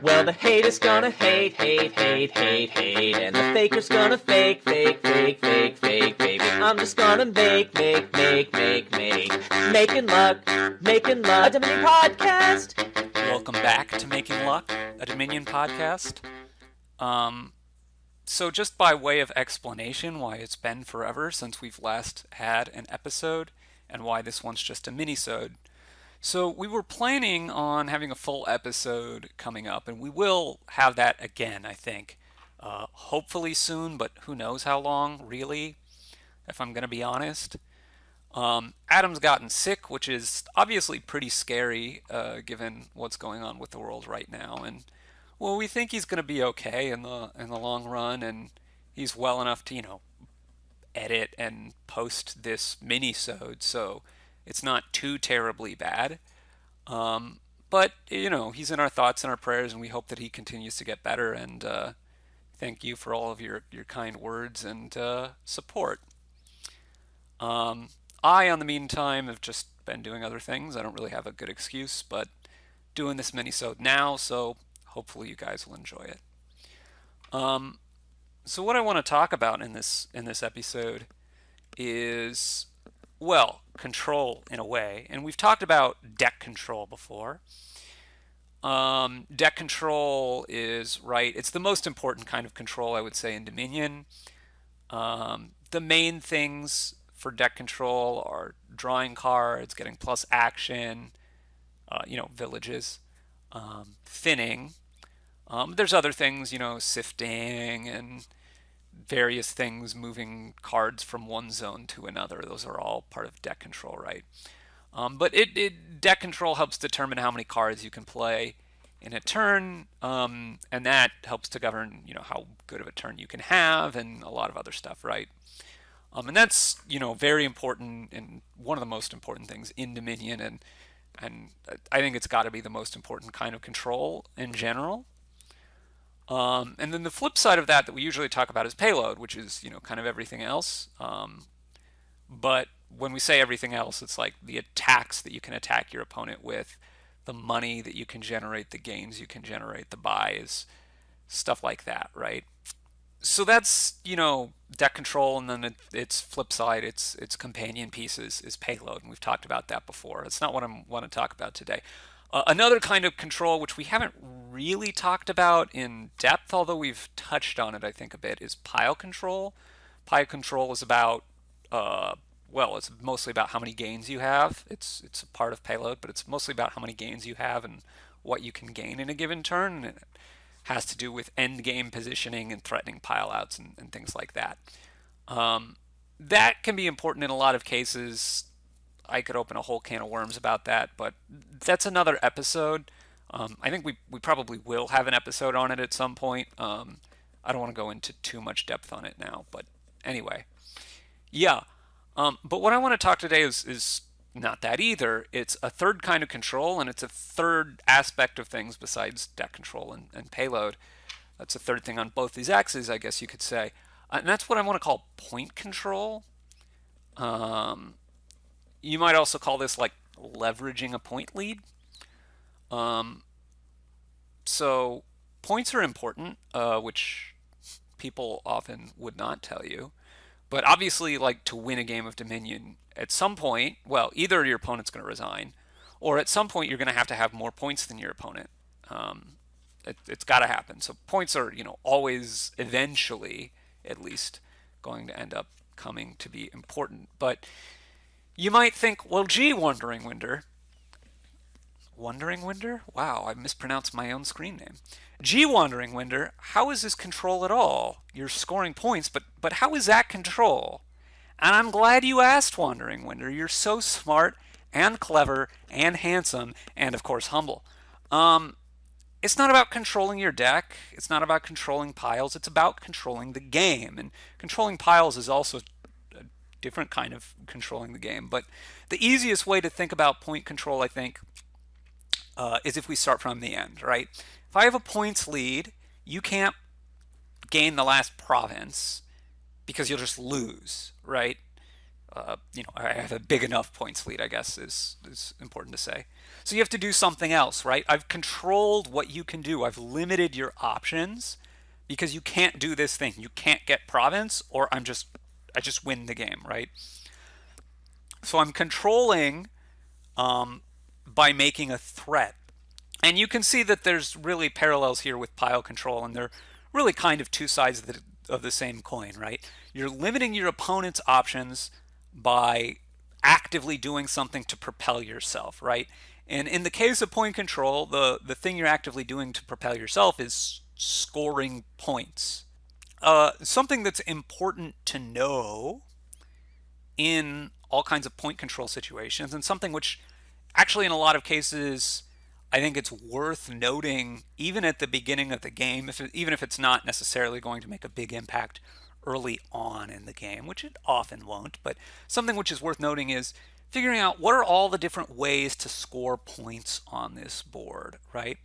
Well, the haters gonna hate, hate, hate, hate, hate, and the faker's gonna fake, fake, fake, fake, fake, baby. I'm just gonna making luck, a Dominion podcast. Welcome back to Making Luck, a Dominion podcast. So just by way of explanation why it's been forever since we've last had an episode and why this one's just a minisode. So we were planning on having a full episode coming up, and we will have that again, I think. Hopefully soon, but who knows how long, really, if I'm going to be honest. Adam's gotten sick, which is obviously pretty scary given what's going on with the world right now. And well, we think he's going to be okay in the long run, and he's well enough to edit and post this mini-sode, so it's not too terribly bad. But he's in our thoughts and our prayers, and we hope that he continues to get better. And thank you for all of your kind words and support. I, on the meantime, have just been doing other things. I don't really have a good excuse, but doing this mini-sode now, so hopefully you guys will enjoy it. So what I want to talk about in this episode is, well, control in a way. And we've talked about deck control before. Deck control is, it's the most important kind of control, I would say, in Dominion. The main things for deck control are drawing cards, getting plus action, villages, thinning. There's other things, sifting and various things, moving cards from one zone to another. Those are all part of deck control, right? But deck control helps determine how many cards you can play in a turn, and that helps to govern, how good of a turn you can have and a lot of other stuff, right? And that's, very important and one of the most important things in Dominion, and I think it's got to be the most important kind of control in general. And then the flip side of that we usually talk about is payload, which is, kind of everything else. But when we say everything else, it's like the attacks that you can attack your opponent with, the money that you can generate, the gains you can generate, the buys, stuff like that, right? So that's, deck control, and then its flip side, its companion piece is payload, and we've talked about that before. That's not what I want to talk about today. Another kind of control, which we haven't really talked about in depth, although we've touched on it, I think, a bit, is pile control. Pile control is about, it's mostly about how many gains you have. It's a part of payload, but it's mostly about how many gains you have and what you can gain in a given turn. And it has to do with end game positioning and threatening pile outs and things like that. That can be important in a lot of cases. I could open a whole can of worms about that, but that's another episode. I think we probably will have an episode on it at some point. I don't want to go into too much depth on it now, but anyway. Yeah. But what I want to talk today is not that either. It's a third kind of control, and it's a third aspect of things besides deck control and payload. That's a third thing on both these axes, I guess you could say. And that's what I want to call point control. You might also call this like leveraging a point lead. So points are important, which people often would not tell you. But obviously, like, to win a game of Dominion, at some point, well, either your opponent's going to resign, or at some point you're going to have more points than your opponent. It's got to happen. So points are, always, eventually, at least, going to end up coming to be important. But you might think, well, gee, Wandering Winder. Wandering Winder? Wow, I mispronounced my own screen name. Gee, Wandering Winder, how is this control at all? You're scoring points, but how is that control? And I'm glad you asked, Wandering Winder. You're so smart and clever and handsome and, of course, humble. It's not about controlling your deck. It's not about controlling piles. It's about controlling the game. And controlling piles is also a different kind of controlling the game. But the easiest way to think about point control, I think, is if we start from the end, right? If I have a points lead, you can't gain the last province because you'll just lose, right? I have a big enough points lead, I guess is important to say. So you have to do something else, right? I've controlled what you can do. I've limited your options because you can't do this thing. You can't get province, or I just win the game, right? So I'm controlling by making a threat. And you can see that there's really parallels here with pile control, and they're really kind of two sides of the same coin, right? You're limiting your opponent's options by actively doing something to propel yourself, right? And in the case of point control, the thing you're actively doing to propel yourself is scoring points. Something that's important to know in all kinds of point control situations, and something which actually in a lot of cases I think it's worth noting even at the beginning of the game, even if it's not necessarily going to make a big impact early on in the game, which it often won't, but something which is worth noting is figuring out what are all the different ways to score points on this board, right?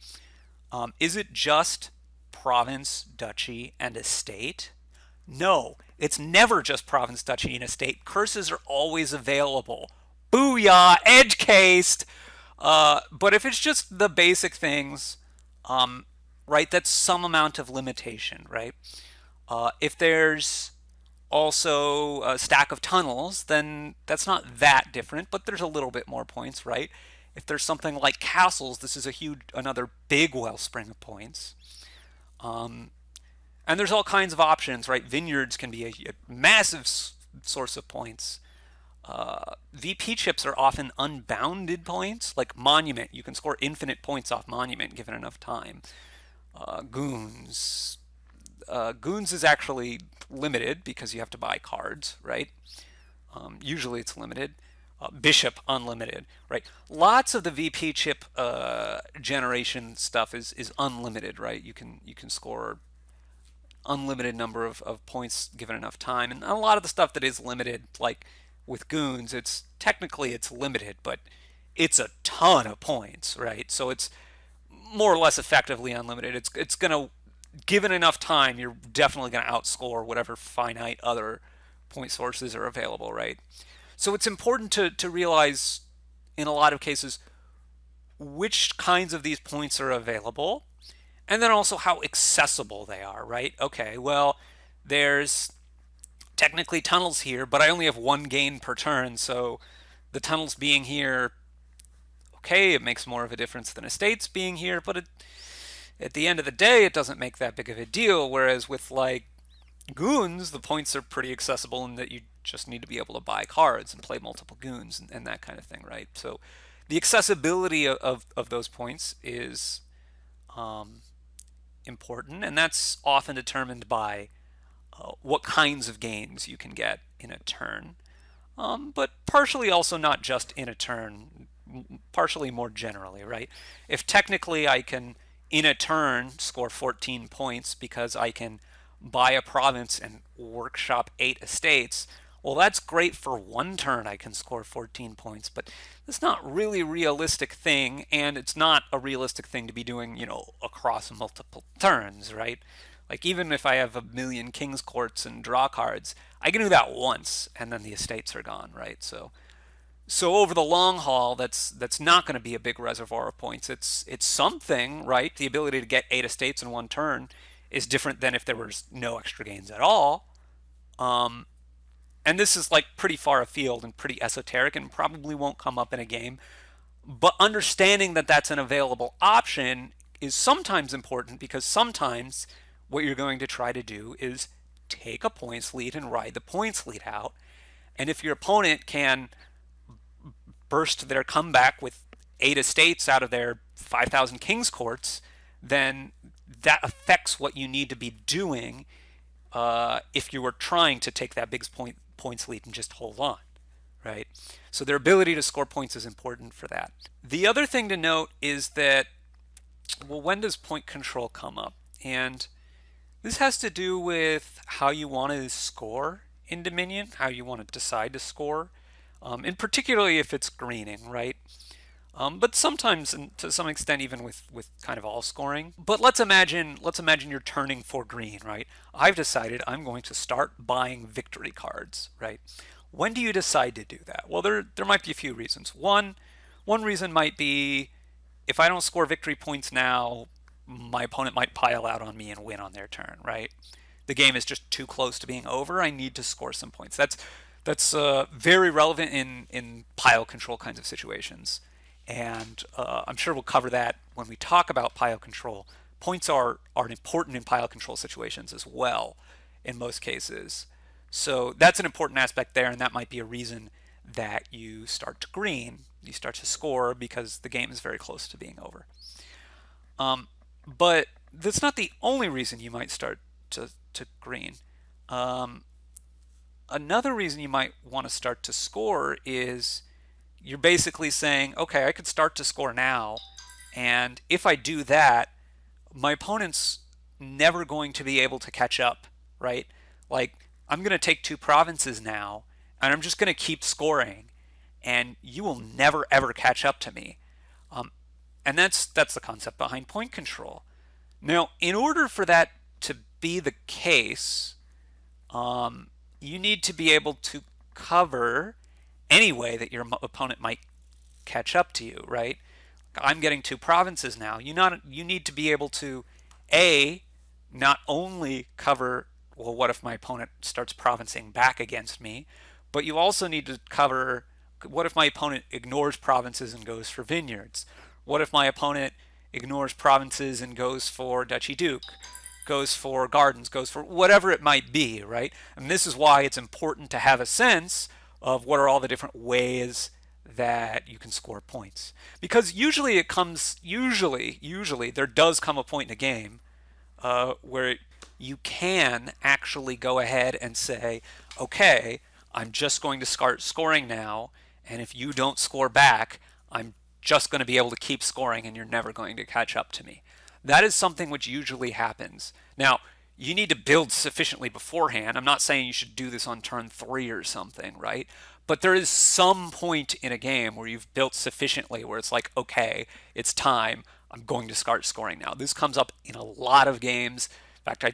Is it just province, duchy, and estate? No, it's never just province, duchy, and estate. Curses are always available. Booyah! Edge cased! But if it's just the basic things, right, that's some amount of limitation, right? If there's also a stack of tunnels, then that's not that different, but there's a little bit more points, right? If there's something like castles, this is another big wellspring of points. And there's all kinds of options, right? Vineyards can be a massive source of points. VP chips are often unbounded points, like Monument. You can score infinite points off Monument given enough time. Goons. Goons is actually limited because you have to buy cards, right? Usually it's limited. Bishop unlimited, right? Lots of the VP chip generation stuff is unlimited, right? You can score unlimited number of points given enough time, and a lot of the stuff that is limited, like with goons, it's limited, but it's a ton of points, right? So it's more or less effectively unlimited. It's gonna, given enough time, you're definitely gonna outscore whatever finite other point sources are available, right? So it's important to realize in a lot of cases which kinds of these points are available, and then also how accessible they are, right? Okay, well, there's technically tunnels here, but I only have one gain per turn, so the tunnels being here, okay, it makes more of a difference than estates being here, but at the end of the day, it doesn't make that big of a deal, whereas with, like, goons, the points are pretty accessible in that you just need to be able to buy cards and play multiple goons and that kind of thing, right? So the accessibility of those points is important, and that's often determined by what kinds of gains you can get in a turn, but partially also not just in a turn, partially more generally, right? If technically I can, in a turn, score 14 points because I can buy a province and workshop 8 estates, well, that's great for one turn I can score 14 points, but that's not really a realistic thing, and it's not a realistic thing to be doing, across multiple turns, right? Like, even if I have a million King's Courts and draw cards, I can do that once, and then the estates are gone, right? So over the long haul, that's not going to be a big reservoir of points. It's something, right? The ability to get 8 estates in one turn is different than if there was no extra gains at all. And this is like pretty far afield and pretty esoteric and probably won't come up in a game. But understanding that that's an available option is sometimes important, because sometimes what you're going to try to do is take a points lead and ride the points lead out. And if your opponent can burst their comeback with 8 estates out of their 5,000 King's Courts, then that affects what you need to be doing if you were trying to take that big points lead and just hold on, right? So their ability to score points is important for that. The other thing to note is that, well, when does point control come up? And this has to do with how you want to score in Dominion, how you want to decide to score, and particularly if it's greening, right? But sometimes, and to some extent, even with kind of all scoring. But let's imagine you're turning for green, right? I've decided I'm going to start buying victory cards, right? When do you decide to do that? Well, there might be a few reasons. One reason might be if I don't score victory points now, my opponent might pile out on me and win on their turn, right? The game is just too close to being over. I need to score some points. That's very relevant in pile control kinds of situations, and I'm sure we'll cover that when we talk about pile control. Points are important in pile control situations as well, in most cases. So that's an important aspect there, and that might be a reason that you start to green, you start to score because the game is very close to being over. But that's not the only reason you might start to green. Um, Another reason you might want to start to score is you're basically saying, okay, I could start to score now, and if I do that, my opponent's never going to be able to catch up, right? Like, I'm going to take two provinces now, and I'm just going to keep scoring, and you will never ever catch up to me. Um, and that's the concept behind point control. Now, in order for that to be the case, you need to be able to cover any way that your opponent might catch up to you, right? I'm getting two provinces now. You need to be able to, A, not only cover, well, what if my opponent starts provincing back against me, but you also need to cover, what if my opponent ignores provinces and goes for vineyards? What if my opponent ignores provinces and goes for Duchy Duke? Goes for gardens, goes for whatever it might be, right? And this is why it's important to have a sense of what are all the different ways that you can score points. Because usually there does come a point in a game where you can actually go ahead and say, okay, I'm just going to start scoring now, and if you don't score back, I'm just going to be able to keep scoring and you're never going to catch up to me. That is something which usually happens. Now, you need to build sufficiently beforehand. I'm not saying you should do this on turn 3 or something, right? But there is some point in a game where you've built sufficiently where it's like, okay, it's time. I'm going to start scoring now. This comes up in a lot of games. In fact,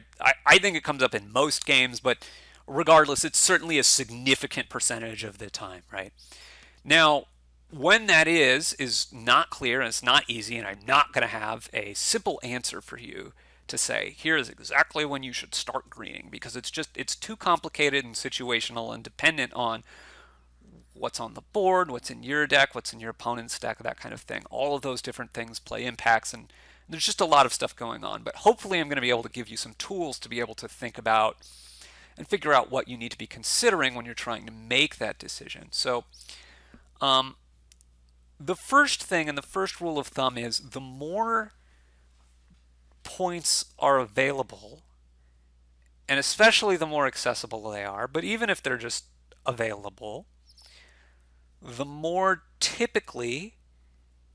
I think it comes up in most games, but regardless, it's certainly a significant percentage of the time, right? Now, when that is not clear and it's not easy, and I'm not going to have a simple answer for you to say, here is exactly when you should start greening, because it's too complicated and situational and dependent on what's on the board, what's in your deck, what's in your opponent's deck, that kind of thing. All of those different things play impacts, and there's just a lot of stuff going on. But hopefully I'm going to be able to give you some tools to be able to think about and figure out what you need to be considering when you're trying to make that decision. So the first thing and the first rule of thumb is the more points are available, and especially the more accessible they are, but even if they're just available, the more typically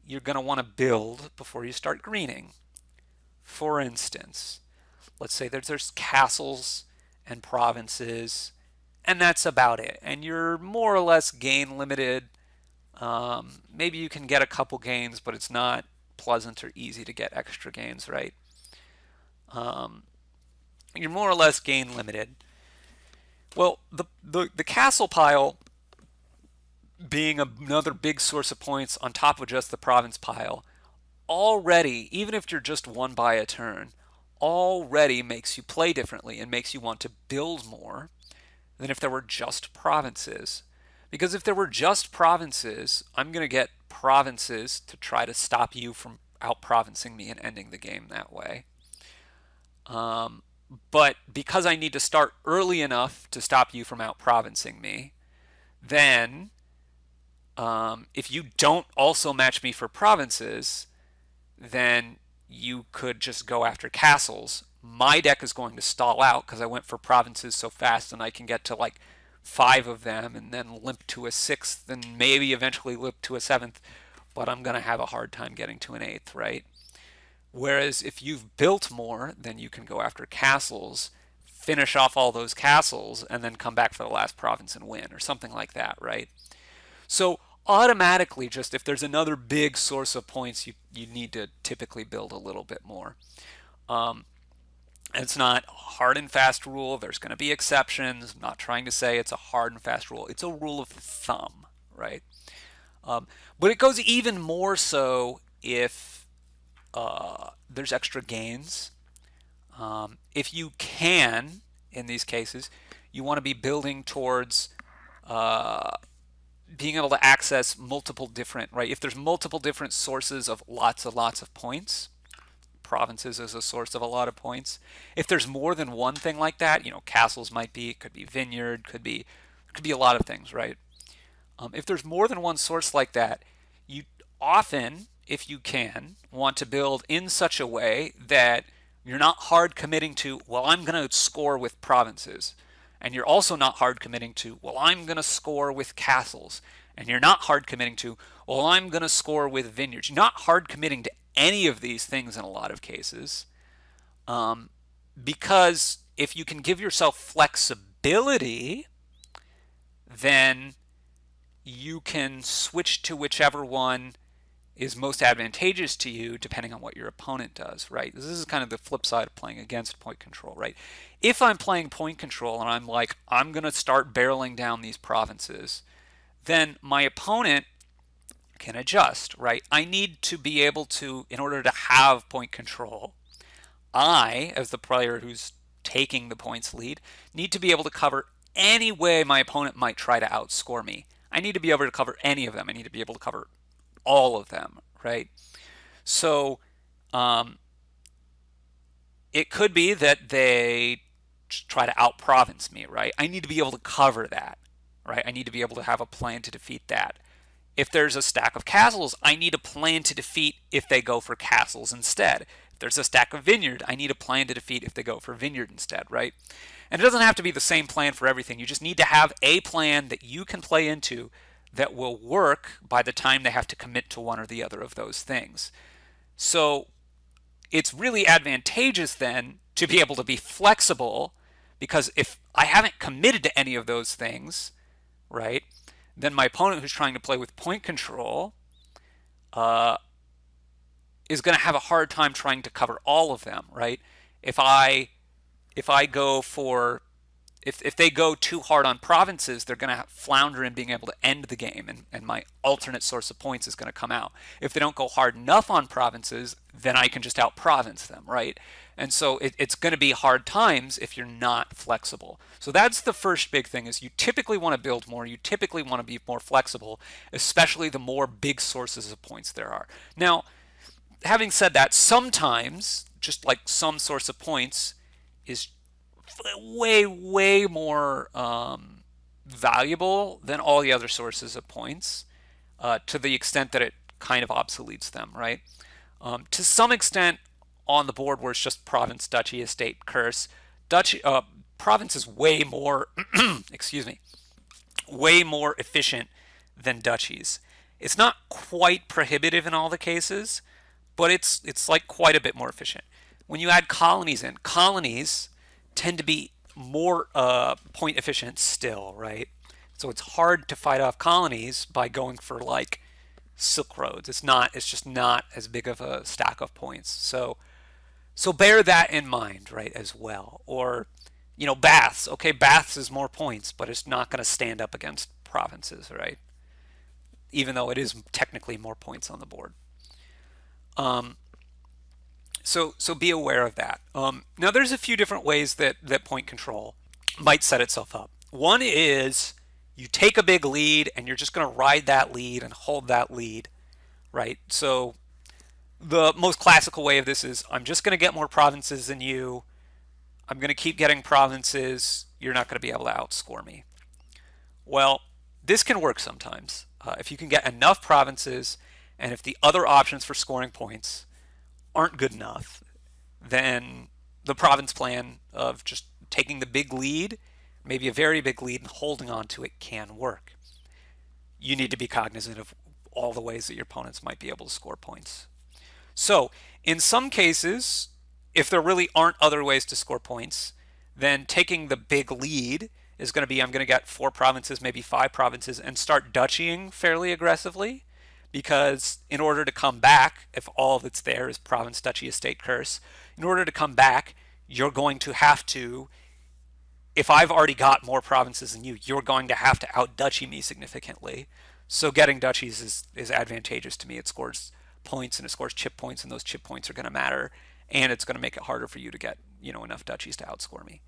you're going to want to build before you start greening. For instance, let's say there's castles and provinces, and that's about it. And you're more or less gain limited. Maybe you can get a couple gains, but it's not pleasant or easy to get extra gains, right? You're more or less gain limited. Well, the castle pile being another big source of points on top of just the province pile, already, even if you're just one by a turn, already makes you play differently and makes you want to build more than if there were just provinces. Because if there were just provinces, I'm going to get provinces to try to stop you from out-provincing me and ending the game that way. But because I need to start early enough to stop you from out-provincing me, then if you don't also match me for provinces, then you could just go after castles. My deck is going to stall out because I went for provinces so fast, and I can get to like 5 of them and then limp to a 6th and maybe eventually limp to a 7th, but I'm going to have a hard time getting to an 8th, right? Whereas if you've built more, then you can go after castles, finish off all those castles, and then come back for the last province and win, or something like that, right? So automatically, just if there's another big source of points, you need to typically build a little bit more. It's not a hard and fast rule. There's going to be exceptions. I'm not trying to say it's a hard and fast rule. It's a rule of thumb, right? But it goes even more so if there's extra gains. If you can, in these cases, you want to be building towards being able to access multiple different, right? If there's multiple different sources of lots of points, provinces as a source of a lot of points. If there's more than one thing like that, castles might be, it could be vineyard, could be a lot of things, right? If there's more than one source like that, you often, if you can, want to build in such a way that you're not hard committing to, well, I'm going to score with provinces. And you're also not hard committing to, well, I'm going to score with castles. And you're not hard committing to, well, I'm going to score with vineyards. You're not hard committing to any of these things in a lot of cases. Because if you can give yourself flexibility, then you can switch to whichever one is most advantageous to you depending on what your opponent does, right? This is kind of the flip side of playing against point control, right? If I'm playing point control and I'm like, I'm going to start barreling down these provinces, then my opponent can adjust, right? I need to be able to, in order to have point control, I, as the player who's taking the points lead, need to be able to cover any way my opponent might try to outscore me. I need to be able to cover any of them. I need to be able to cover all of them, right? So it could be that they try to out-province me, right? I need to be able to cover that, right? I need to be able to have a plan to defeat that. If there's a stack of castles, I need a plan to defeat if they go for castles instead. If there's a stack of vineyard, I need a plan to defeat if they go for vineyard instead, right? And it doesn't have to be the same plan for everything. You just need to have a plan that you can play into that will work by the time they have to commit to one or the other of those things. So it's really advantageous then to be able to be flexible, because if I haven't committed to any of those things, right, then my opponent who's trying to play with point control is going to have a hard time trying to cover all of them, right? If I go for, if they go too hard on provinces, they're going to flounder in being able to end the game, and my alternate source of points is going to come out. If they don't go hard enough on provinces, then I can just out-province them, right? And so it's going to be hard times if you're not flexible. So that's the first big thing, is you typically want to build more. You typically want to be more flexible, especially the more big sources of points there are. Now, having said that, sometimes just like some source of points is way more valuable than all the other sources of points, to the extent that it kind of obsoletes them, right? To some extent, on the board where it's just province, duchy, estate, curse, province is way more excuse me, way more efficient than duchies. It's not quite prohibitive in all the cases, but it's like quite a bit more efficient. When you add colonies in, colonies tend to be more point efficient still, right? So it's hard to fight off colonies by going for like Silk Roads. It's just not as big of a stack of points. So bear that in mind, right, as well. Or, Baths. Okay, Baths is more points, but it's not going to stand up against provinces, right? Even though it is technically more points on the board. So be aware of that. Now there's a few different ways that point control might set itself up. One is you take a big lead and you're just going to ride that lead and hold that lead, right? So the most classical way of this is, I'm just going to get more provinces than you. I'm going to keep getting provinces. You're not going to be able to outscore me. Well, this can work sometimes. If you can get enough provinces, and if the other options for scoring points aren't good enough, then the province plan of just taking the big lead, maybe a very big lead, and holding on to it can work. You need to be cognizant of all the ways that your opponents might be able to score points. So in some cases, if there really aren't other ways to score points, then taking the big lead is going to be, I'm going to get 4 provinces, maybe 5 provinces, and start duchying fairly aggressively. Because in order to come back, if all that's there is province, duchy, estate, curse, in order to come back, you're going to have to, if I've already got more provinces than you, you're going to have to out-duchy me significantly. So getting duchies is advantageous to me. It scores points and it scores chip points, and those chip points are going to matter, and it's going to make it harder for you to get enough duchies to outscore me.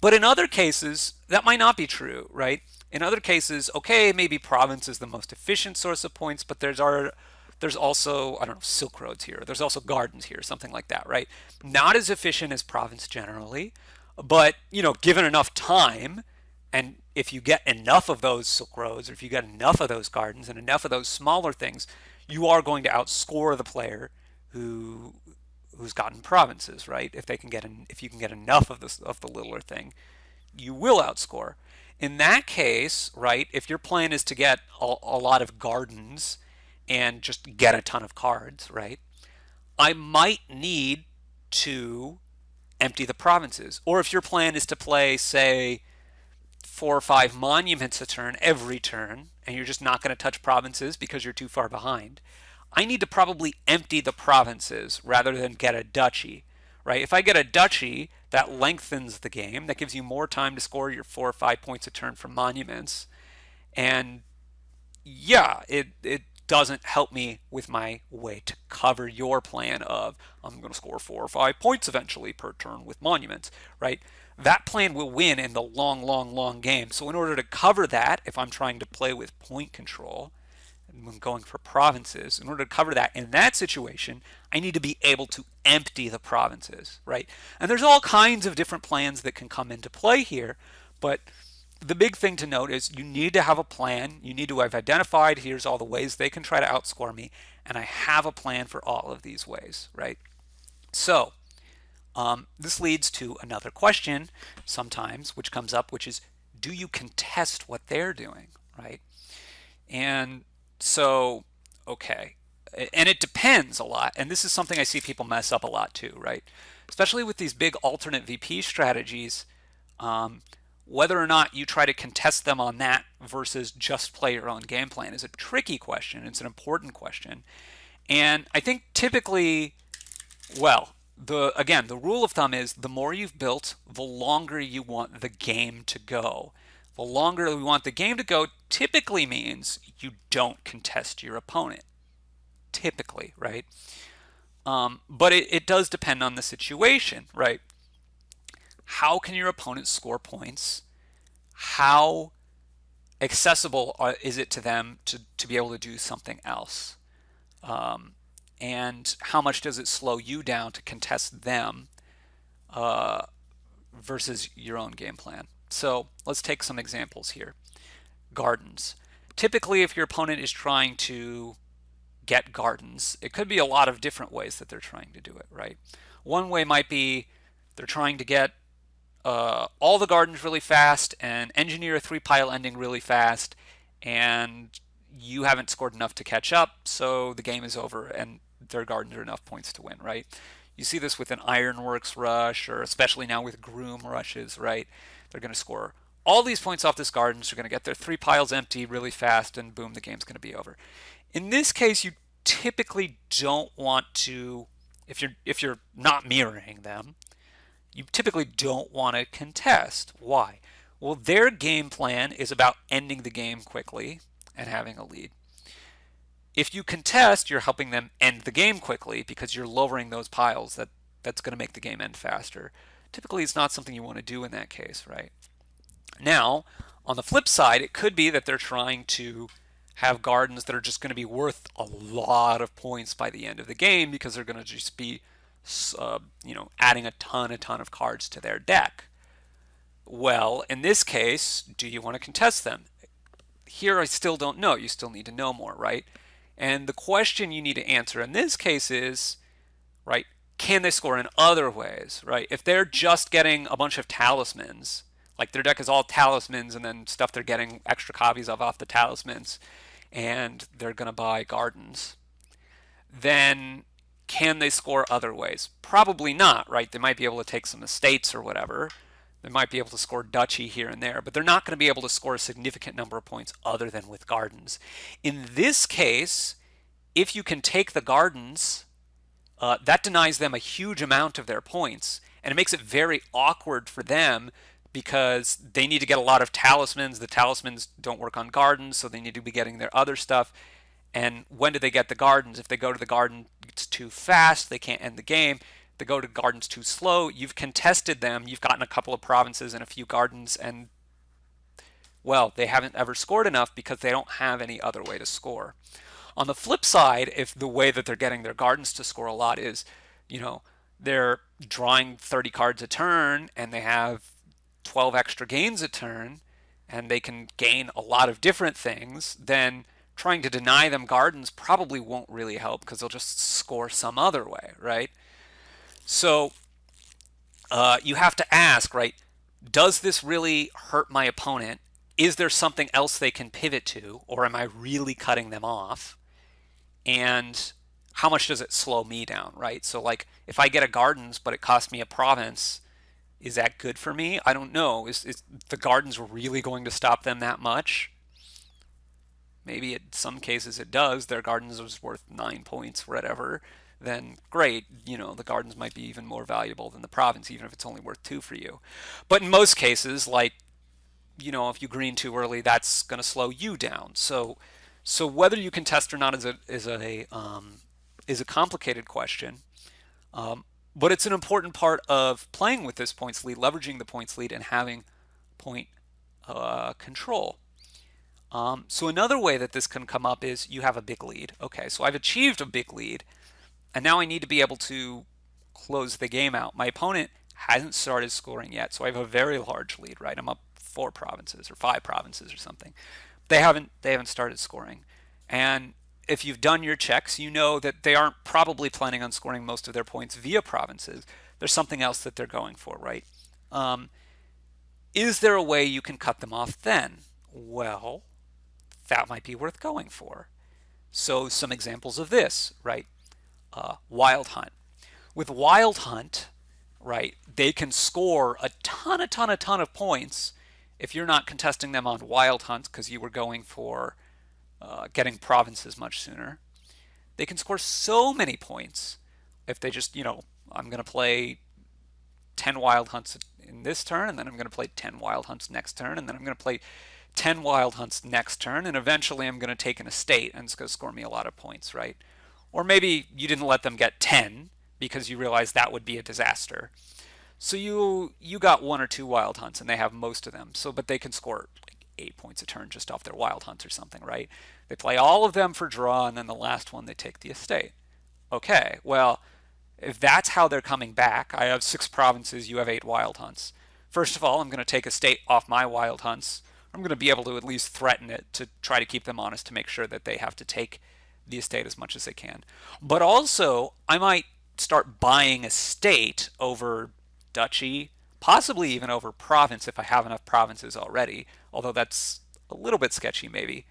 But in other cases, that might not be true, right? In other cases, okay, maybe province is the most efficient source of points, but there's also, I don't know, silk roads here. There's also gardens here, something like that, right? Not as efficient as province generally, but given enough time, and if you get enough of those silk roads, or if you get enough of those gardens and enough of those smaller things, you are going to outscore the player who's gotten provinces, right? If you can get enough of the littler thing, you will outscore. In that case, right, if your plan is to get a lot of gardens and just get a ton of cards, right, I might need to empty the provinces. Or if your plan is to play, say, 4 or 5 monuments a turn every turn, and you're just not going to touch provinces because you're too far behind, I need to probably empty the provinces rather than get a duchy, right? If I get a duchy, that lengthens the game. That gives you more time to score your 4 or 5 points a turn from monuments. And yeah, it doesn't help me with my way to cover your plan of I'm going to score 4 or 5 points eventually per turn with monuments, right? That plan will win in the long, long, long game. So in order to cover that, if I'm trying to play with point control and when going for provinces, in order to cover that in that situation, I need to be able to empty the provinces, right? And there's all kinds of different plans that can come into play here, but the big thing to note is you need to have a plan. You need to have identified, here's all the ways they can try to outscore me, and I have a plan for all of these ways, right? So this leads to another question sometimes, which comes up, which is, do you contest what they're doing, right? And so, okay, and it depends a lot, and this is something I see people mess up a lot too, right? Especially with these big alternate VP strategies, whether or not you try to contest them on that versus just play your own game plan is a tricky question. It's an important question. And I think typically, well, the rule of thumb is the more you've built, the longer you want the game to go. The longer we want the game to go typically means you don't contest your opponent. Typically, right? But it does depend on the situation, right? How can your opponent score points? How accessible is it to them to be able to do something else? And how much does it slow you down to contest them versus your own game plan? So let's take some examples here. Gardens. Typically, if your opponent is trying to get gardens, it could be a lot of different ways that they're trying to do it, right? One way might be they're trying to get all the gardens really fast and engineer a 3-pile ending really fast, and you haven't scored enough to catch up, so the game is over and their gardens are enough points to win, right? You see this with an Ironworks rush, or especially now with Groom rushes, right? They're going to score all these points off this garden, so they're going to get their 3 piles empty really fast, and boom, the game's going to be over. In this case, you typically don't want to, if you're not mirroring them, you typically don't want to contest. Why? Well, their game plan is about ending the game quickly and having a lead. If you contest, you're helping them end the game quickly because you're lowering those piles. That's going to make the game end faster. Typically, it's not something you want to do in that case, right? Now, on the flip side, it could be that they're trying to have gardens that are just going to be worth a lot of points by the end of the game because they're going to just be adding a ton of cards to their deck. Well, in this case, do you want to contest them? Here I still don't know. You still need to know more, right? And the question you need to answer in this case is, right, can they score in other ways, right? If they're just getting a bunch of talismans, like their deck is all talismans and then stuff they're getting extra copies of off the talismans, and they're going to buy gardens, then can they score other ways? Probably not, right? They might be able to take some estates or whatever. They might be able to score duchy here and there, but they're not going to be able to score a significant number of points other than with gardens. In this case, if you can take the gardens, that denies them a huge amount of their points, And it makes it very awkward for them because they need to get a lot of talismans. The talismans don't work on gardens, so they need to be getting their other stuff. And when do they get the gardens? If they go to the garden too fast, they can't end the game. If they go to gardens too slow, you've contested them. You've gotten a couple of provinces and a few gardens, and well, they haven't ever scored enough because they don't have any other way to score. On the flip side, if the way that they're getting their gardens to score a lot is, you know, they're drawing 30 cards a turn and they have 12 extra gains a turn and they can gain a lot of different things, then trying to deny them gardens probably won't really help because they'll just score some other way, right? So you have to ask, right, does this really hurt my opponent? Is there something else they can pivot to, or am I really cutting them off? And how much does it slow me down, right? So like if I get a gardens but it costs me a province, is that good for me? I don't know. Is the gardens really going to stop them that much? Maybe in some cases it does. Their gardens is worth 9 points, whatever. Then great, the gardens might be even more valuable than the province, even if it's only worth 2 for you. But in most cases, like, if you green too early, that's going to slow you down. So whether you contest or not is a complicated question. But it's an important part of playing with this points lead, leveraging the points lead, and having point control. So another way that this can come up is you have a big lead. Okay, so I've achieved a big lead, and now I need to be able to close the game out. My opponent hasn't started scoring yet, so I have a very large lead, right? I'm up 4 provinces or 5 provinces or something. They haven't started scoring. And if you've done your checks, you know that they aren't probably planning on scoring most of their points via provinces. There's something else that they're going for, right? Is there a way you can cut them off then? Well, that might be worth going for. So some examples of this, right? Wild Hunt. With Wild Hunt, right, they can score a ton of points if you're not contesting them on Wild Hunt because you were going for getting provinces much sooner. They can score so many points if they just, I'm going to play 10 Wild Hunts in this turn, and then I'm going to play 10 Wild Hunts next turn, and then I'm going to play 10 Wild Hunts next turn, and eventually I'm going to take an estate, and it's going to score me a lot of points, right? Or maybe you didn't let them get 10 because you realized that would be a disaster. So you got 1 or 2 Wild Hunts, and they have most of them. But they can score like 8 points a turn just off their Wild Hunts or something, right? They play all of them for draw, and then the last one they take the estate. Okay, well, if that's how they're coming back, I have 6 provinces, you have 8 Wild Hunts. First of all, I'm going to take estate off my Wild Hunts. I'm going to be able to at least threaten it to try to keep them honest to make sure that they have to take the estate as much as they can. But also, I might start buying estate over duchy, possibly even over province if I have enough provinces already, although that's a little bit sketchy maybe.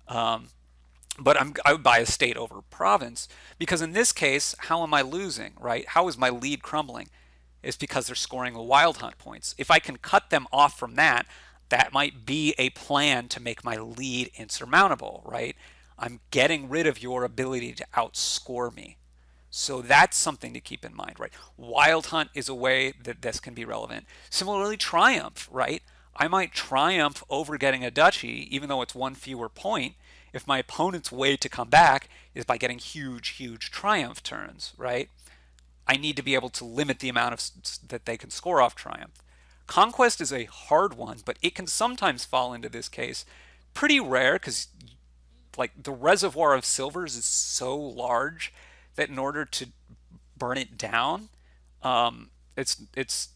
But I would buy estate over province because in this case, how am I losing, right? How is my lead crumbling? It's because they're scoring Wild Hunt points. If I can cut them off from that, that might be a plan to make my lead insurmountable, right? I'm getting rid of your ability to outscore me. So that's something to keep in mind, right? Wild Hunt is a way that this can be relevant. Similarly, Triumph, right? I might triumph over getting a duchy, even though it's 1 fewer point, if my opponent's way to come back is by getting huge Triumph turns, right? I need to be able to limit the amount of that they can score off Triumph. Conquest is a hard one, but it can sometimes fall into this case. Pretty rare because like the reservoir of silvers is so large that in order to burn it down, it's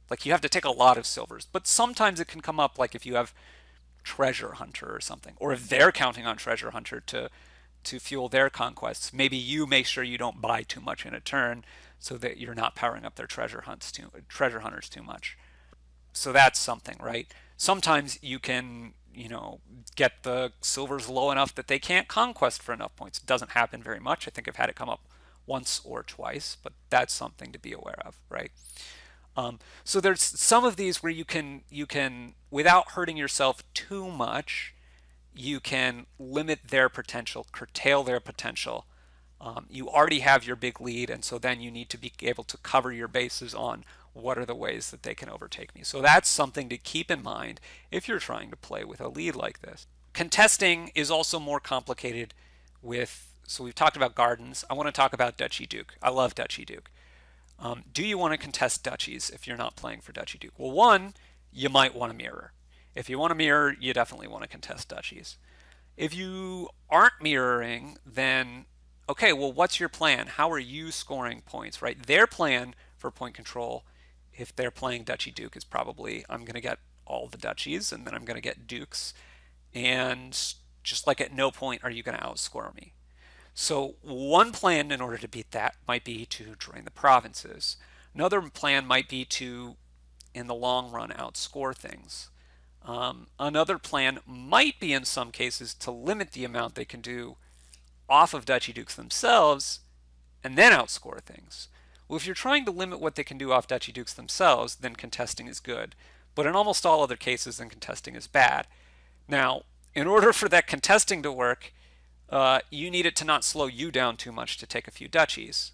like you have to take a lot of silvers. But sometimes it can come up like if you have Treasure Hunter or something, or if they're counting on Treasure Hunter to fuel their conquests. Maybe you make sure you don't buy too much in a turn so that you're not powering up their treasure hunters too much. So that's something, right? Sometimes you can, get the silvers low enough that they can't conquest for enough points. It doesn't happen very much. I think I've had it come up once or twice, but that's something to be aware of, right? So there's some of these where you can without hurting yourself too much, you can limit their potential, curtail their potential. You already have your big lead, and so then you need to be able to cover your bases on what are the ways that they can overtake me. So that's something to keep in mind if you're trying to play with a lead like this. Contesting is also more complicated so we've talked about gardens. I want to talk about Duchy Duke. I love Duchy Duke. Do you want to contest duchies if you're not playing for Duchy Duke? Well, one, you might want to mirror. If you want to mirror, you definitely want to contest duchies. If you aren't mirroring, then okay, well, what's your plan? How are you scoring points, right? Their plan for point control, if they're playing Duchy Duke, is probably I'm going to get all the duchies and then I'm going to get dukes. And just like at no point are you going to outscore me. So one plan in order to beat that might be to drain the provinces. Another plan might be to, in the long run, outscore things. Another plan might be in some cases to limit the amount they can do off of Duchy Dukes themselves and then outscore things. Well, if you're trying to limit what they can do off Duchy Dukes themselves, then contesting is good. But in almost all other cases, then contesting is bad. Now, in order for that contesting to work, you need it to not slow you down too much to take a few duchies.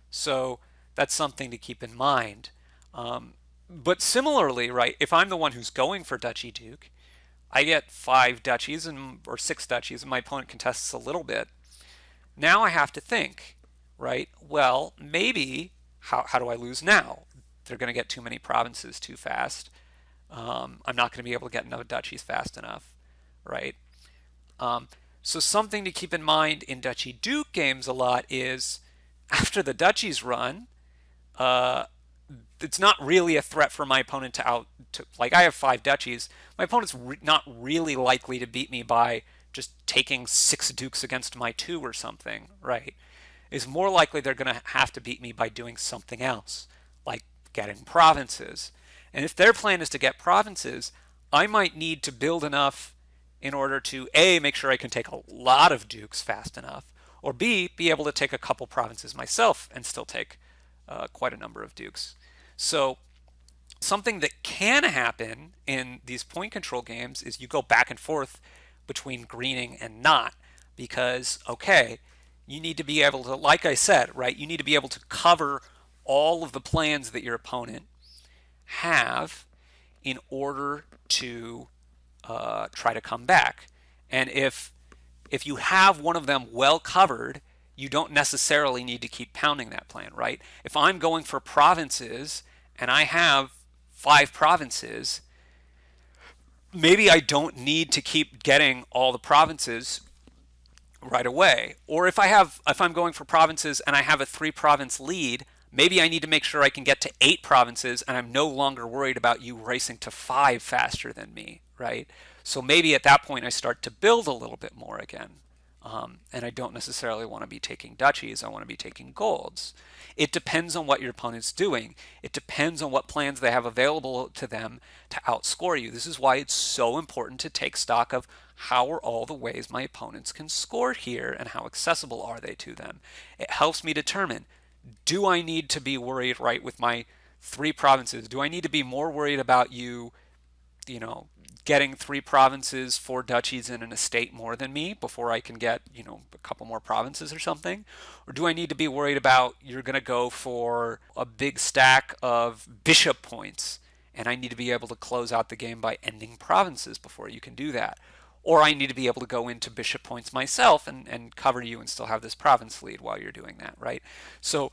So that's something to keep in mind. But similarly, right, if I'm the one who's going for Duchy Duke, I get 5 duchies or 6 duchies, and my opponent contests a little bit. Now I have to think, right, well, maybe, how do I lose now? They're going to get too many provinces too fast. I'm not going to be able to get enough duchies fast enough, right? So something to keep in mind in Duchy Duke games a lot is after the duchies run, it's not really a threat for my opponent like I have 5 duchies. My opponent's not really likely to beat me by just taking 6 dukes against my 2 or something, right? It's more likely they're going to have to beat me by doing something else, like getting provinces. And if their plan is to get provinces, I might need to build enough in order to A, make sure I can take a lot of dukes fast enough, or B, be able to take a couple provinces myself and still take quite a number of dukes. So something that can happen in these point control games is you go back and forth between greening and not, because, okay, you need to be able to, like I said, right, you need to be able to cover all of the plans that your opponent have in order to try to come back. And if you have one of them well covered, you don't necessarily need to keep pounding that plan, right? If I'm going for provinces and I have 5 provinces, maybe I don't need to keep getting all the provinces right away. Or if I'm going for provinces and I have a 3 province lead, maybe I need to make sure I can get to 8 provinces and I'm no longer worried about you racing to 5 faster than me, right? So maybe at that point I start to build a little bit more again. And I don't necessarily want to be taking duchies, I want to be taking golds. It depends on what your opponent's doing. It depends on what plans they have available to them to outscore you. This is why it's so important to take stock of how are all the ways my opponents can score here and how accessible are they to them. It helps me determine, do I need to be worried, right, with my 3 provinces? Do I need to be more worried about you getting 3 provinces, 4 duchies in an estate more than me before I can get, a couple more provinces or something? Or do I need to be worried about you're going to go for a big stack of bishop points and I need to be able to close out the game by ending provinces before you can do that? Or I need to be able to go into bishop points myself and cover you and still have this province lead while you're doing that, right? So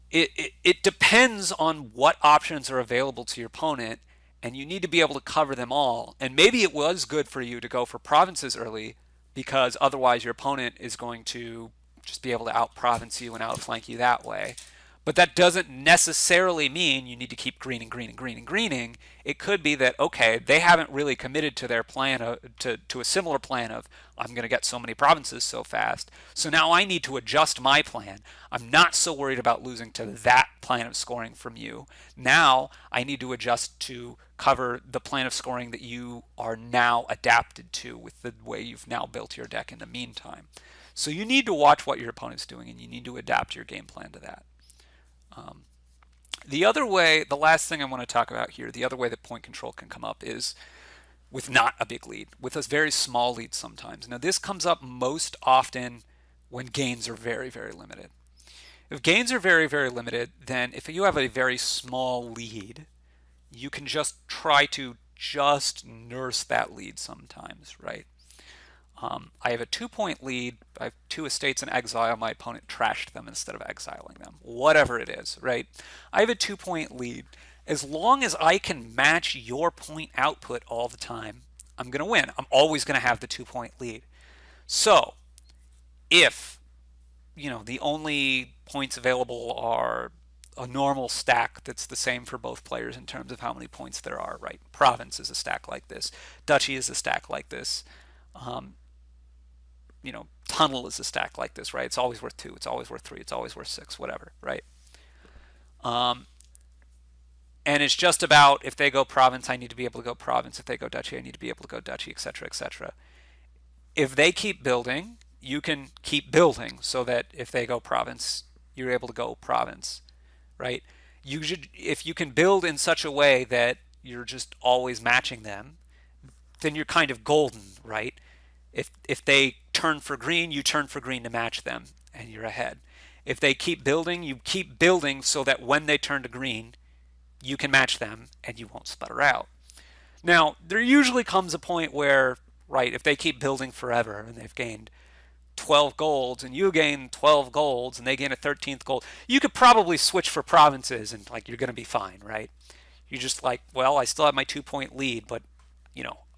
it depends on what options are available to your opponent, and you need to be able to cover them all. And maybe it was good for you to go for provinces early, because otherwise your opponent is going to just be able to out-province you and outflank you that way. But that doesn't necessarily mean you need to keep greening, greening, greening, greening. It could be that, okay, they haven't really committed to their plan, to a similar plan of, I'm going to get so many provinces so fast. So now I need to adjust my plan. I'm not so worried about losing to that plan of scoring from you. Now I need to adjust to cover the plan of scoring that you are now adapted to with the way you've now built your deck in the meantime. So you need to watch what your opponent's doing, and you need to adapt your game plan to that. The other way, the last thing I want to talk about here, the other way that point control can come up is with not a big lead, with a very small lead sometimes. Now this comes up most often when gains are very, very limited. If gains are very, very limited, then if you have a very small lead, you can just try to just nurse that lead sometimes, right? I have a 2 point lead. I have 2 estates in exile. My opponent trashed them instead of exiling them. Whatever it is, right? I have a 2 point lead. As long as I can match your point output all the time, I'm going to win. I'm always going to have the 2 point lead. So if, the only points available are a normal stack that's the same for both players in terms of how many points there are, right? Province is a stack like this. Duchy is a stack like this. Um, Tunnel is a stack like this, right? It's always worth 2, it's always worth 3, it's always worth 6, whatever, right? Um, and it's just about if they go province, I need to be able to go province. If they go duchy, I need to be able to go duchy, etc., etc. If they keep building, you can keep building so that if they go province, you're able to go province, right? If you can build in such a way that you're just always matching them, then you're kind of golden, right? If they turn for green, you turn for green to match them, and you're ahead. If they keep building, you keep building so that when they turn to green, you can match them and you won't sputter out. Now, there usually comes a point where, right, if they keep building forever and they've gained 12 golds and you gain 12 golds and they gain a 13th gold, you could probably switch for provinces and like you're going to be fine, right? You're just like, well, I still have my 2 point lead, but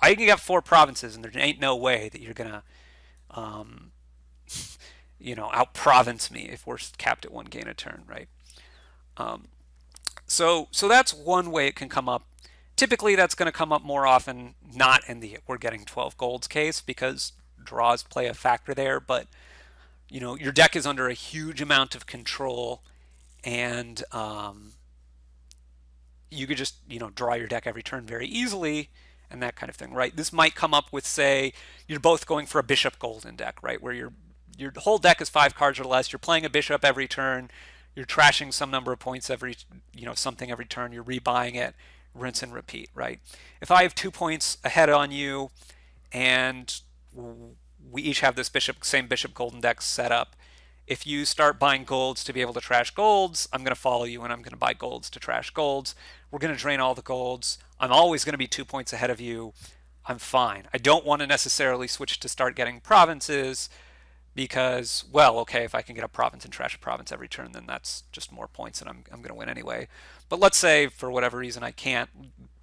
I can get 4 provinces and there ain't no way that you're going to um, out province me if we're capped at 1 gain a turn, right? Um, so that's one way it can come up. Typically, that's going to come up more often, not in the we're getting 12 golds case because draws play a factor there. But your deck is under a huge amount of control, and you could just draw your deck every turn very easily, and that kind of thing, right? This might come up with, say, you're both going for a bishop golden deck, right, where your whole deck is 5 cards or less. You're playing a bishop every turn. You're trashing some number of points every, something every turn. You're rebuying it, rinse and repeat, right? If I have 2 points ahead on you, and we each have this same bishop golden deck set up, if you start buying golds to be able to trash golds, I'm going to follow you and I'm going to buy golds to trash golds. We're going to drain all the golds. I'm always going to be 2 points ahead of you. I'm fine. I don't want to necessarily switch to start getting provinces because, well, okay, if I can get a province and trash a province every turn, then that's just more points and I'm going to win anyway. But let's say for whatever reason I can't.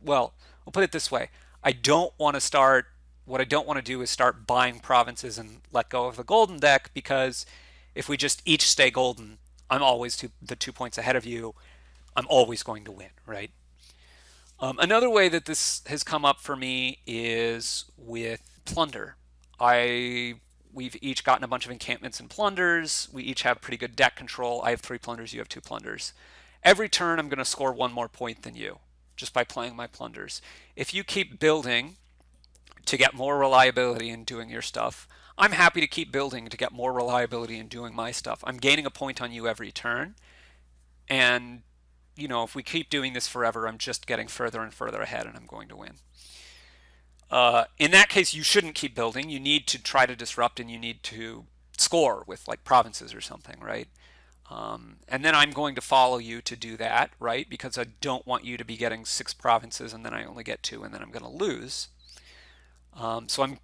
Well, we'll put it this way. What I don't want to do is start buying provinces and let go of the golden deck, because if we just each stay golden, I'm always the 2 points ahead of you. I'm always going to win, right? Another way that this has come up for me is with plunder. We've each gotten a bunch of encampments and plunders. We each have pretty good deck control. I have 3 plunders, you have 2 plunders. Every turn I'm going to score 1 more point than you just by playing my plunders. If you keep building to get more reliability in doing your stuff, I'm happy to keep building to get more reliability in doing my stuff. I'm gaining a point on you every turn, and if we keep doing this forever, I'm just getting further and further ahead and I'm going to win. In that case, you shouldn't keep building. You need to try to disrupt and you need to score with like provinces or something, right? And then I'm going to follow you to do that, right? Because I don't want you to be getting 6 provinces and then I only get 2 and then I'm going to lose. So I'm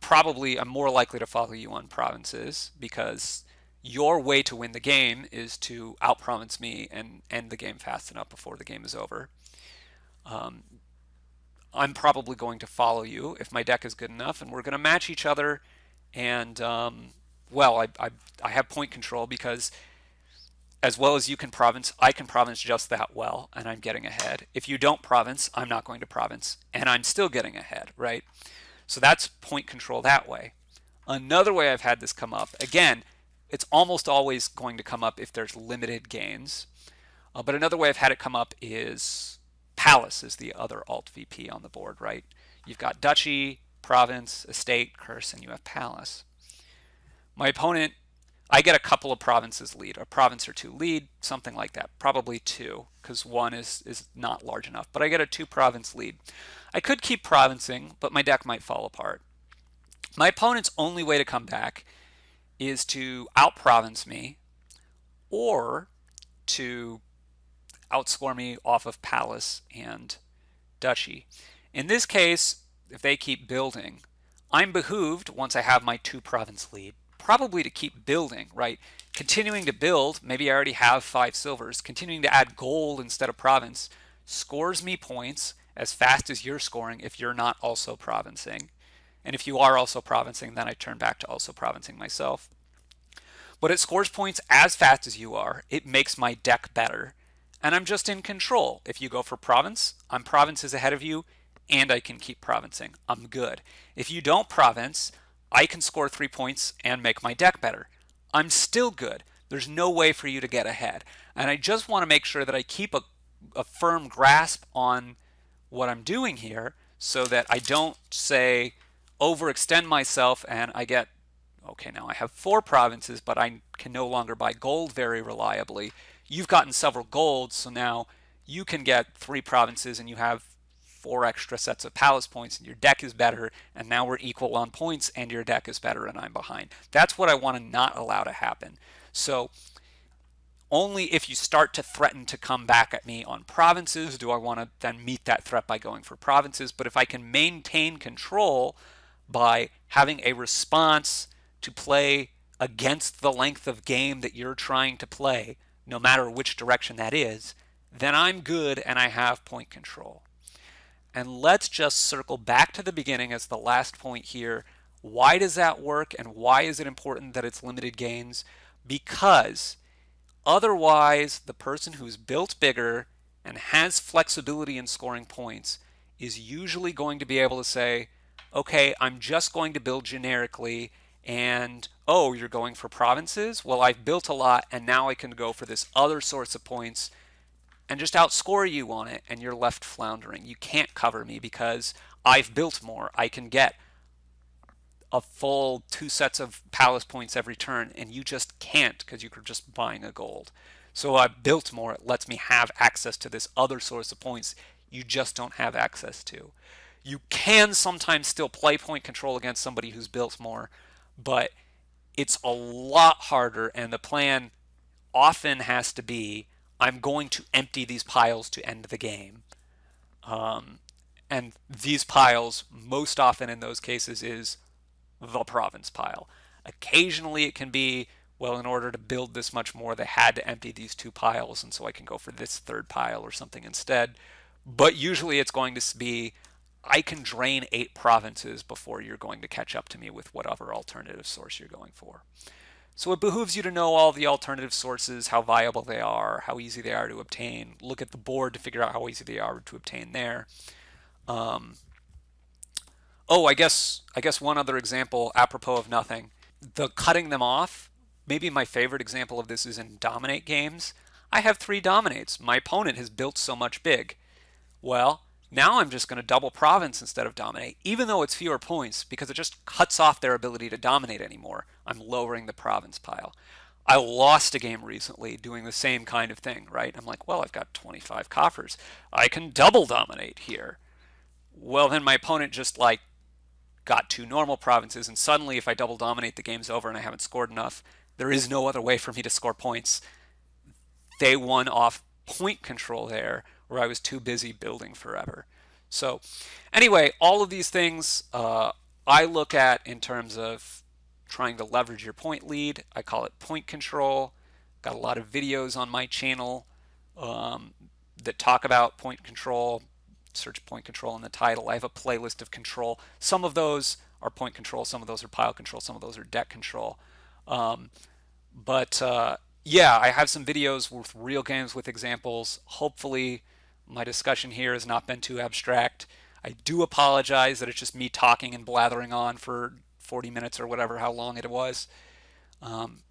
more likely to follow you on provinces, because your way to win the game is to outprovince me and end the game fast enough before the game is over. I'm probably going to follow you if my deck is good enough, and we're going to match each other. And I have point control because as well as you can province, I can province just that well, and I'm getting ahead. If you don't province, I'm not going to province, and I'm still getting ahead, right? So that's point control that way. Another way I've had this come up, again, it's almost always going to come up if there's limited gains. But another way I've had it come up is Palace is the other alt VP on the board, right? You've got Duchy, Province, Estate, Curse, and you have Palace. My opponent, I get a couple of provinces lead, a province or 2 lead, something like that. Probably 2, because 1 is not large enough. But I get a 2 province lead. I could keep provincing, but my deck might fall apart. My opponent's only way to come back is to out-province me, or to outscore me off of Palace and Duchy. In this case, if they keep building, I'm behooved, once I have my 2-province lead, probably to keep building, right? Continuing to build, maybe I already have 5 silvers, continuing to add gold instead of province, scores me points as fast as you're scoring if you're not also provincing. And if you are also provincing, then I turn back to also provincing myself. But it scores points as fast as you are. It makes my deck better. And I'm just in control. If you go for province, I'm provinces ahead of you, and I can keep provincing. I'm good. If you don't province, I can score 3 points and make my deck better. I'm still good. There's no way for you to get ahead. And I just want to make sure that I keep a firm grasp on what I'm doing here so that I don't, say, overextend myself and I get, okay, now I have 4 provinces, but I can no longer buy gold very reliably. You've gotten several golds, so now you can get 3 provinces and you have 4 extra sets of palace points and your deck is better, and now we're equal on points and your deck is better and I'm behind. That's what I want to not allow to happen. So only if you start to threaten to come back at me on provinces do I want to then meet that threat by going for provinces. But if I can maintain control by having a response to play against the length of game that you're trying to play, no matter which direction that is, then I'm good and I have point control. And let's just circle back to the beginning as the last point here. Why does that work, and why is it important that it's limited gains? Because otherwise, the person who's built bigger and has flexibility in scoring points is usually going to be able to say, okay, I'm just going to build generically, and oh, you're going for provinces? Well, I've built a lot, and now I can go for this other source of points and just outscore you on it, and you're left floundering. You can't cover me because I've built more. I can get a full 2 sets of palace points every turn, and you just can't because you're just buying a gold. So I've built more. It lets me have access to this other source of points you just don't have access to. You can sometimes still play point control against somebody who's built more, but it's a lot harder, and the plan often has to be, I'm going to empty these piles to end the game. And these piles, most often in those cases, is the province pile. Occasionally it can be, well, in order to build this much more, they had to empty these 2 piles, and so I can go for this 3rd pile or something instead. But usually it's going to be, I can drain 8 provinces before you're going to catch up to me with whatever alternative source you're going for. So it behooves you to know all the alternative sources, how viable they are, how easy they are to obtain. Look at the board to figure out how easy they are to obtain there. Oh, I guess one other example, apropos of nothing. The cutting them off, maybe my favorite example of this is in dominate games. I have 3 dominates. My opponent has built so much big. Well, now I'm just going to double province instead of dominate, even though it's fewer points, because it just cuts off their ability to dominate anymore. I'm lowering the province pile. I lost a game recently doing the same kind of thing, right? I'm like, well, I've got 25 coffers. I can double dominate here. Well, then my opponent just got 2 normal provinces, and suddenly if I double dominate, the game's over and I haven't scored enough. There is no other way for me to score points. They won off point control there, where I was too busy building forever. So anyway, all of these things I look at in terms of trying to leverage your point lead. I call it point control. Got a lot of videos on my channel that talk about point control. Search point control in the title. I have a playlist of control. Some of those are point control, some of those are pile control, some of those are deck control. Yeah, I have some videos with real games with examples. Hopefully my discussion here has not been too abstract. I do apologize that it's just me talking and blathering on for 40 minutes or whatever, how long it was.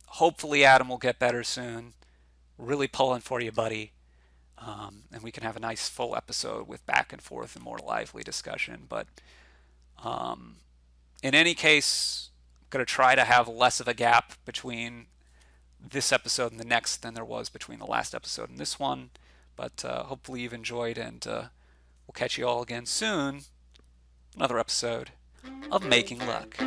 Hopefully Adam will get better soon. Really pulling for you, buddy. And we can have a nice full episode with back and forth and more lively discussion. But in any case, I'm going to try to have less of a gap between this episode and the next than there was between the last episode and this one. But hopefully you've enjoyed, and we'll catch you all again soon. Another episode of Making Luck.